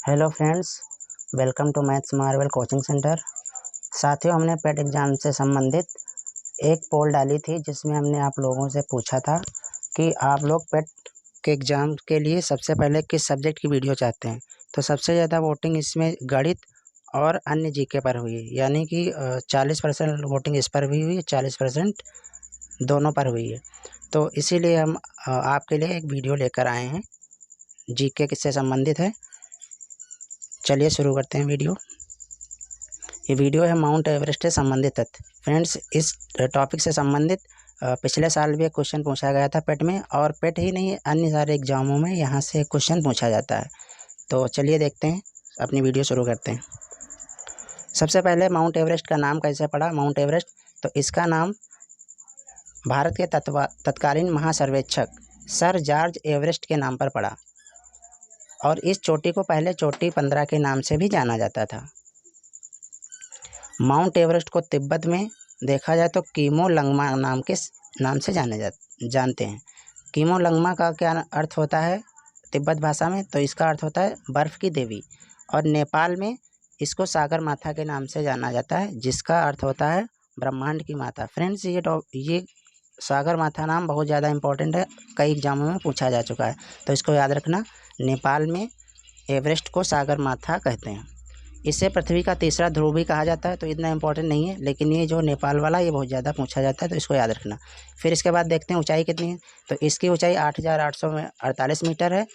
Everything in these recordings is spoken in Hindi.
Hello friends, welcome to maths marvel coaching centre. साथियों, हमने पेट एग्ज़ाम से संबंधित एक पोल डाली थी जिसमें हमने आप लोगों से पूछा था कि आप लोग पेट के एग्ज़ाम के लिए सबसे पहले किस सब्जेक्ट की वीडियो चाहते हैं। तो सबसे ज़्यादा वोटिंग इसमें गणित और अन्य जीके पर हुई, यानी कि 40% वोटिंग इस पर भी हुई, 40% दोनों पर हुई है। तो इसीलिए हम आपके लिए एक वीडियो लेकर आए हैं, जीके किससे संबंधित है। चलिए शुरू करते हैं वीडियो। ये वीडियो है माउंट एवरेस्ट से संबंधित तथ्य। फ्रेंड्स, इस टॉपिक से संबंधित पिछले साल भी एक क्वेश्चन पूछा गया था पेट में, और पेट ही नहीं अन्य सारे एग्जामों में यहाँ से क्वेश्चन पूछा जाता है। तो चलिए देखते हैं, अपनी वीडियो शुरू करते हैं। सबसे पहले माउंट एवरेस्ट का नाम कैसे पड़ा। माउंट एवरेस्ट, तो इसका नाम भारत के तत्कालीन महासर्वेक्षक सर जॉर्ज एवरेस्ट के नाम पर पड़ा, और इस चोटी को पहले चोटी 15 के नाम से भी जाना जाता था। माउंट एवरेस्ट को तिब्बत में देखा जाए तो कीमोलंगमा नाम से जानते हैं। कीमोलंगमा का क्या अर्थ होता है तिब्बत भाषा में, तो इसका अर्थ होता है बर्फ़ की देवी, और नेपाल में इसको सागर माता के नाम से जाना जाता है, जिसका अर्थ होता है ब्रह्मांड की माता। फ्रेंड्स, ये सागर माता नाम बहुत ज़्यादा इम्पोर्टेंट है, कई एग्जामों में पूछा जा चुका है, तो इसको याद रखना। नेपाल में एवरेस्ट को सागर माता कहते हैं। इसे पृथ्वी का तीसरा ध्रुव भी कहा जाता है, तो इतना इम्पोर्टेंट नहीं है, लेकिन ये जो नेपाल वाला ये बहुत ज़्यादा पूछा जाता है, तो इसको याद रखना। फिर इसके बाद देखते हैं ऊंचाई कितनी है। तो इसकी ऊंचाई 8,848 मीटर है।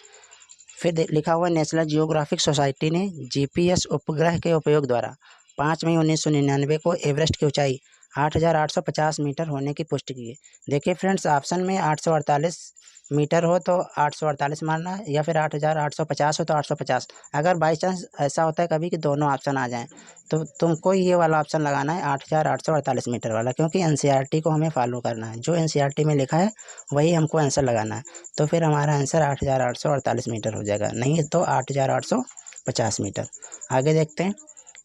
फिर लिखा हुआ नेशनल जियोग्राफिक सोसाइटी ने GPS उपग्रह के उपयोग द्वारा 5 मई 1999 को एवरेस्ट की ऊंचाई 8,850 मीटर होने की पुष्टि की है। देखिए फ्रेंड्स, ऑप्शन में 848 मीटर हो तो 848 मानना, या फिर 8,850 हो तो 850। अगर बाई चांस ऐसा होता है कभी कि दोनों ऑप्शन आ जाएं, तो तुमको ये वाला ऑप्शन लगाना है 8,848 मीटर वाला, क्योंकि NCERT को हमें फॉलो करना है। जो NCERT में लिखा है वही हमको आंसर लगाना है। तो फिर हमारा आंसर 8,848 मीटर हो जाएगा, नहीं तो 8,850 मीटर। आगे देखते हैं,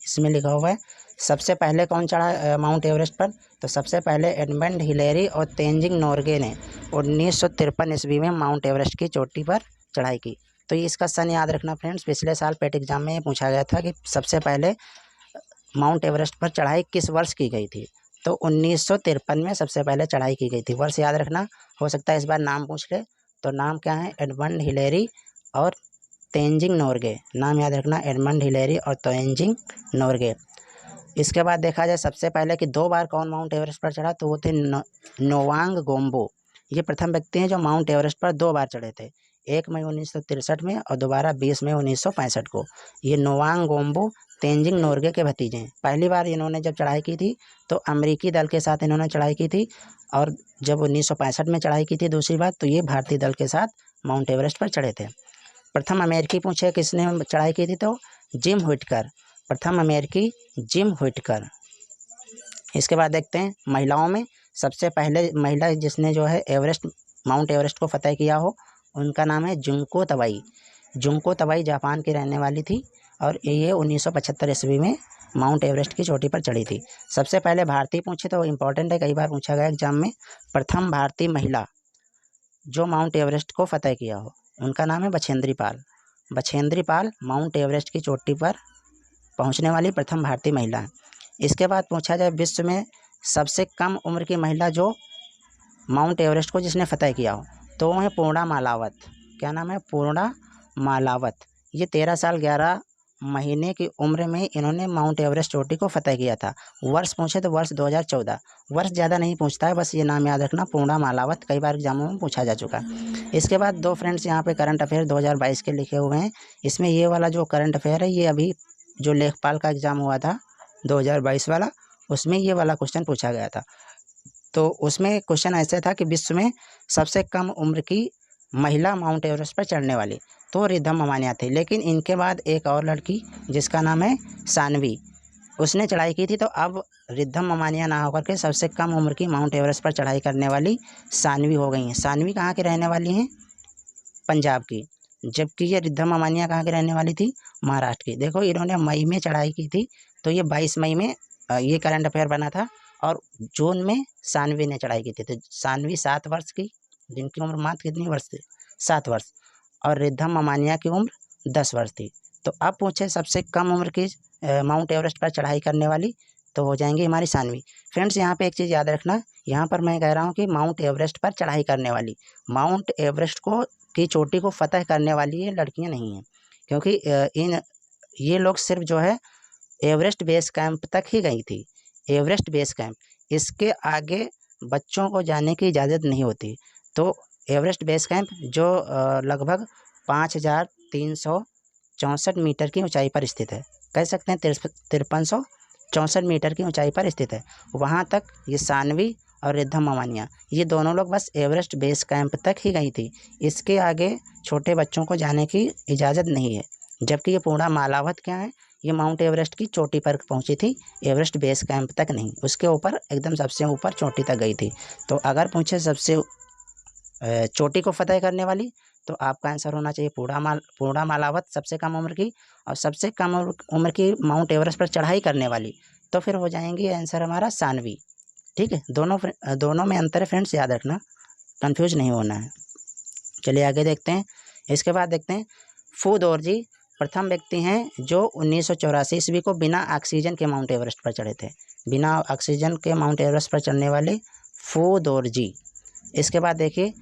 इसमें लिखा हुआ है सबसे पहले कौन चढ़ा माउंट एवरेस्ट पर। तो सबसे पहले एडमंड हिलेरी और तेंजिंग नोर्गे ने 1953 ईस्वी में माउंट एवरेस्ट की चोटी पर चढ़ाई की। तो ये इसका सन याद रखना फ्रेंड्स, पिछले साल पेट एग्जाम में पूछा गया था कि सबसे पहले माउंट एवरेस्ट पर चढ़ाई किस वर्ष की गई थी। तो 1953 में सबसे पहले चढ़ाई की गई थी, वर्ष याद रखना। हो सकता है इस बार नाम पूछ ले, तो नाम क्या है, एडमंड हिलेरी और तेंजिंग नोर्गे। नाम याद रखना, एडमंड हिलेरी और तेंजिंग नोर्गे। इसके बाद देखा जाए सबसे पहले कि 2 बार कौन माउंट एवरेस्ट पर चढ़ा, तो वो थे नोवांग गोम्बो। ये प्रथम व्यक्ति हैं जो माउंट एवरेस्ट पर 2 बार चढ़े थे, 1 मई 1963 में और दोबारा 20 मई 1965 को। ये नोवांग गोम्बो तेंजिंग नोर्गे के भतीजे हैं। पहली बार इन्होंने जब चढ़ाई की थी तो अमेरिकी दल के साथ इन्होंने चढ़ाई की थी, और जब 1965 में चढ़ाई की थी दूसरी बार, तो ये भारतीय दल के साथ माउंट एवरेस्ट पर चढ़े थे। प्रथम अमेरिकी पूछे किसने चढ़ाई की थी, तो जिम व्हिटकर, प्रथम अमेरिकी जिम व्हिटकर। इसके बाद देखते हैं महिलाओं में सबसे पहले महिला जिसने जो है माउंट एवरेस्ट को फतेह किया हो, उनका नाम है जुंको तबाई। जुंको तबाई जापान की रहने वाली थी, और ये 1975 ईस्वी में माउंट एवरेस्ट की चोटी पर चढ़ी थी। सबसे पहले भारतीय पूछे तो इम्पोर्टेंट है, कई बार पूछा गया एग्जाम में। प्रथम भारतीय महिला जो माउंट एवरेस्ट को फतेह किया हो, उनका नाम है बछेंद्री पाल। बछेंद्री पाल माउंट एवरेस्ट की चोटी पर पहुंचने वाली प्रथम भारतीय महिला है। इसके बाद पूछा जाए विश्व में सबसे कम उम्र की महिला जो माउंट एवरेस्ट को जिसने फतेह किया हो, तो वो है पूर्णा मालावत। क्या नाम है, पूर्णा मालावत। ये 13 साल 11 महीने की उम्र में इन्होंने माउंट एवरेस्ट चोटी को फतेह किया था। वर्ष पूछे तो वर्ष 2014। वर्ष ज़्यादा नहीं पूछता है, बस ये नाम याद रखना, पूर्णा मालावत, कई बार एग्जामों में पूछा जा चुका है। इसके बाद 2 फ्रेंड्स यहाँ पे करंट अफेयर 2022 के लिखे हुए हैं। इसमें ये वाला जो करंट अफेयर है, ये अभी जो लेखपाल का एग्ज़ाम हुआ था 2022 वाला, उसमें ये वाला क्वेश्चन पूछा गया था। तो उसमें क्वेश्चन ऐसे था कि विश्व में सबसे कम उम्र की महिला माउंट एवरेस्ट पर चढ़ने वाली, तो रिद्धम ममानिया थी। लेकिन इनके बाद एक और लड़की जिसका नाम है सानवी, उसने चढ़ाई की थी। तो अब रिद्धम ममानिया ना होकर के सबसे कम उम्र की माउंट एवरेस्ट पर चढ़ाई करने वाली सानवी हो गई हैं। सानवी कहाँ की रहने वाली हैं, पंजाब की, जबकि ये रिद्धम ममानिया कहाँ की रहने वाली थी, महाराष्ट्र की। देखो, इन्होंने मई में चढ़ाई की थी, तो ये 22 मई में ये करंट अफेयर बना था, और जून में सानवी ने चढ़ाई की थी। तो सानवी 7 वर्ष की, जिनकी उम्र मात्र कितनी वर्ष थी, 7 वर्ष, और रिद्धम ममानिया की उम्र 10 वर्ष थी। तो अब पूछे सबसे कम उम्र की माउंट एवरेस्ट पर चढ़ाई करने वाली, तो हो जाएंगी हमारी सानवी। फ्रेंड्स यहाँ पे एक चीज़ याद रखना, यहाँ पर मैं कह रहा हूँ कि माउंट एवरेस्ट पर चढ़ाई करने वाली, माउंट एवरेस्ट को की चोटी को फतह करने वाली ये लड़कियाँ नहीं हैं, क्योंकि ये लोग सिर्फ जो है एवरेस्ट बेस कैंप तक ही गई थी, एवरेस्ट बेस कैंप। इसके आगे बच्चों को जाने की इजाज़त नहीं होती। तो एवरेस्ट बेस कैंप जो लगभग 5364 मीटर की ऊंचाई पर स्थित है, कह सकते हैं 5364 मीटर की ऊंचाई पर स्थित है, वहां तक ये सानवी और रिद्धम ममानिया ये दोनों लोग बस एवरेस्ट बेस कैंप तक ही गई थी। इसके आगे छोटे बच्चों को जाने की इजाज़त नहीं है। जबकि ये पूर्णा मालावत क्या है, ये माउंट एवरेस्ट की चोटी पर पहुंची थी, एवरेस्ट बेस कैंप तक नहीं, उसके ऊपर एकदम सबसे ऊपर चोटी तक गई थी। तो अगर पूछे सबसे चोटी को फतह करने वाली, तो आपका आंसर होना चाहिए पूर्णा मालावत सबसे कम उम्र की, और सबसे कम उम्र की माउंट एवरेस्ट पर चढ़ाई करने वाली तो फिर हो जाएंगी आंसर हमारा सानवी। ठीक है, दोनों में अंतर है फ्रेंड्स, याद रखना, कंफ्यूज नहीं होना है। चलिए आगे देखते हैं। इसके बाद देखते हैं फू दोरजी प्रथम व्यक्ति हैं जो 1984 ईस्वी को बिना ऑक्सीजन के माउंट एवरेस्ट पर चढ़े थे। बिना ऑक्सीजन के माउंट एवरेस्ट पर चढ़ने वाले फू दोरजी। इसके बाद देखिए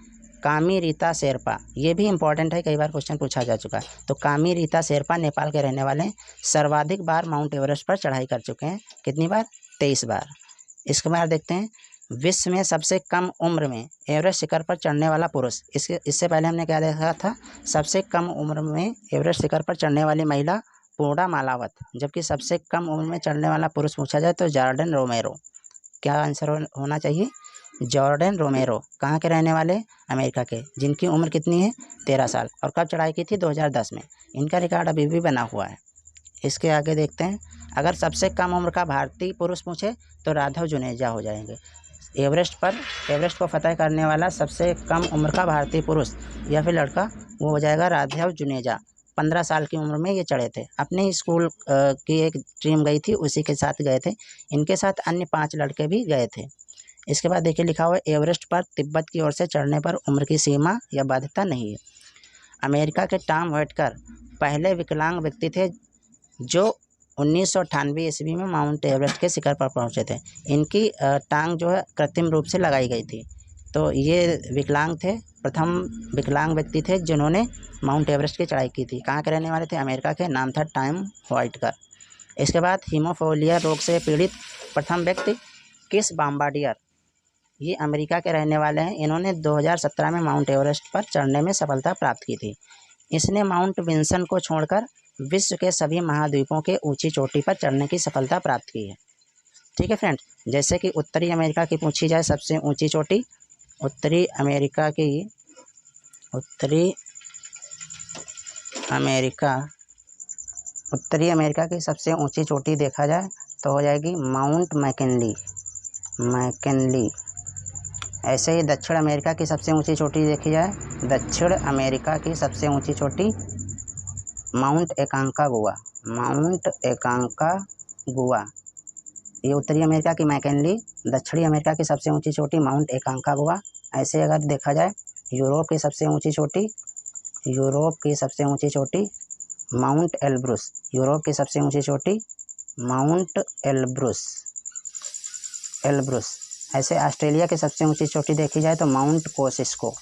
कामी रीता शेरपा, ये भी इंपॉर्टेंट है, कई बार क्वेश्चन पूछा जा चुका है। तो कामी रीता शेरपा नेपाल के रहने वाले हैं, सर्वाधिक बार माउंट एवरेस्ट पर चढ़ाई कर चुके हैं। कितनी बार? 23 बार। इसके बाद देखते हैं विश्व में सबसे कम उम्र में एवरेस्ट शिखर पर चढ़ने वाला पुरुष। इससे पहले हमने क्या देखा था, सबसे कम उम्र में एवरेस्ट शिखर पर चढ़ने वाली महिला पूर्णा मालावत, जबकि सबसे कम उम्र में चढ़ने वाला पुरुष पूछा जाए तो जॉर्डन रोमेरो। क्या आंसर होना चाहिए? जॉर्डन रोमेरो। कहाँ के रहने वाले? अमेरिका के, जिनकी उम्र कितनी है? 13 साल। और कब चढ़ाई की थी? 2010 में। इनका रिकॉर्ड अभी भी बना हुआ है। इसके आगे देखते हैं, अगर सबसे कम उम्र का भारतीय पुरुष पूछे तो राघव जुनेजा हो जाएंगे। एवरेस्ट को फतह करने वाला सबसे कम उम्र का भारतीय पुरुष या फिर लड़का वो हो जाएगा राघव जुनेजा। 15 साल की उम्र में ये चढ़े थे। अपने स्कूल की एक टीम गई थी, उसी के साथ गए थे। इनके साथ अन्य 5 लड़के भी गए थे। इसके बाद देखिए लिखा हुआ है एवरेस्ट पर तिब्बत की ओर से चढ़ने पर उम्र की सीमा या बाध्यता नहीं है। अमेरिका के टॉम व्हाइटकर पहले विकलांग व्यक्ति थे जो 1998 ईस्वी में माउंट एवरेस्ट के शिखर पर पहुंचे थे। इनकी टांग जो है कृत्रिम रूप से लगाई गई थी। तो ये विकलांग थे, प्रथम विकलांग व्यक्ति थे जिन्होंने माउंट एवरेस्ट की चढ़ाई की थी। कहाँ के रहने वाले थे? अमेरिका के, नाम था टॉम व्हाइटकर। इसके बाद हीमोफिलिया रोग से पीड़ित प्रथम व्यक्ति किस बॉम्बार्डियर, ये अमेरिका के रहने वाले हैं। इन्होंने 2017 में माउंट एवरेस्ट पर चढ़ने में सफलता प्राप्त की थी। इसने माउंट विंसन को छोड़कर विश्व के सभी महाद्वीपों के ऊंची चोटी पर चढ़ने की सफलता प्राप्त की है। ठीक है फ्रेंड्स, जैसे कि उत्तरी अमेरिका की पूछी जाए सबसे ऊंची चोटी, उत्तरी अमेरिका की सबसे ऊंची चोटी देखा जाए तो हो जाएगी माउंट मैकिनली। ऐसे ही दक्षिण अमेरिका की सबसे ऊंची चोटी देखी जाए, दक्षिण अमेरिका की सबसे ऊंची चोटी माउंट एकांकागुआ। ये उत्तरी अमेरिका की मैकिनली, दक्षिणी अमेरिका की सबसे ऊंची चोटी माउंट एकांकागुआ। ऐसे अगर देखा जाए यूरोप की सबसे ऊंची चोटी माउंट एल्ब्रुस। यूरोप की सबसे ऊंची चोटी माउंट एल्ब्रुस। ऐसे ऑस्ट्रेलिया की सबसे ऊंची चोटी देखी जाए तो माउंट कोसिस्को।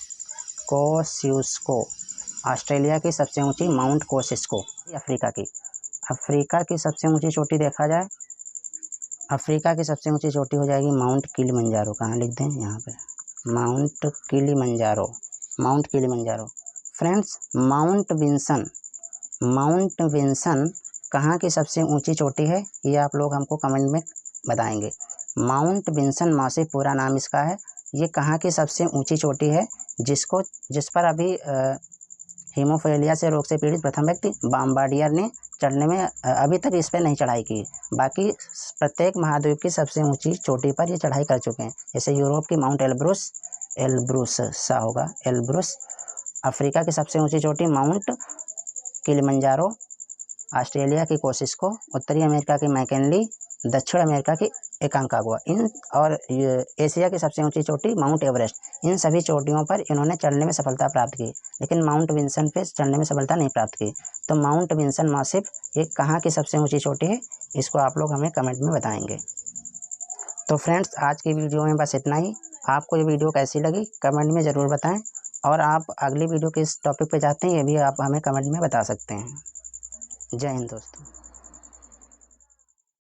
ऑस्ट्रेलिया की सबसे ऊंची माउंट कोसिस्को। अफ्रीका की सबसे ऊंची चोटी देखा जाए, अफ्रीका की सबसे ऊंची चोटी हो जाएगी माउंट किलिमंजारो। कहाँ लिख दें? यहाँ पे mount Kilimanjaro. Friends, mount Vinson कहाँ की सबसे ऊंची चोटी है, ये आप लोग हमको कमेंट में बताएंगे। माउंट विंसन मौसी पूरा नाम इसका है। ये कहाँ की सबसे ऊंची चोटी है जिस पर अभी हीमोफिलिया से रोग से पीड़ित प्रथम व्यक्ति बॉम्बार्डियर ने चढ़ने में अभी तक इस पर नहीं चढ़ाई की। बाकी प्रत्येक महाद्वीप की सबसे ऊंची चोटी पर ये चढ़ाई कर चुके हैं। जैसे यूरोप की माउंट एल्ब्रुस। अफ्रीका की सबसे ऊंची चोटी माउंट किलिमंजारो। ऑस्ट्रेलिया की कोसिस्को। उत्तरी अमेरिका की मैकिनली। दक्षिण अमेरिका की एकांकागुआ, इन और ये एशिया की सबसे ऊंची चोटी माउंट एवरेस्ट, इन सभी चोटियों पर इन्होंने चढ़ने में सफलता प्राप्त की, लेकिन माउंट विंसन पे चढ़ने में सफलता नहीं प्राप्त की। तो माउंट विंसन मासिफ ये कहाँ की सबसे ऊंची चोटी है, इसको आप लोग हमें कमेंट में बताएंगे। तो फ्रेंड्स, आज की वीडियो में बस इतना ही। आपको ये वीडियो कैसी लगी कमेंट में ज़रूर बताएं, और आप अगली वीडियो किस टॉपिक पे चाहते हैं ये भी आप हमें कमेंट में बता सकते हैं। जय हिंद दोस्तों।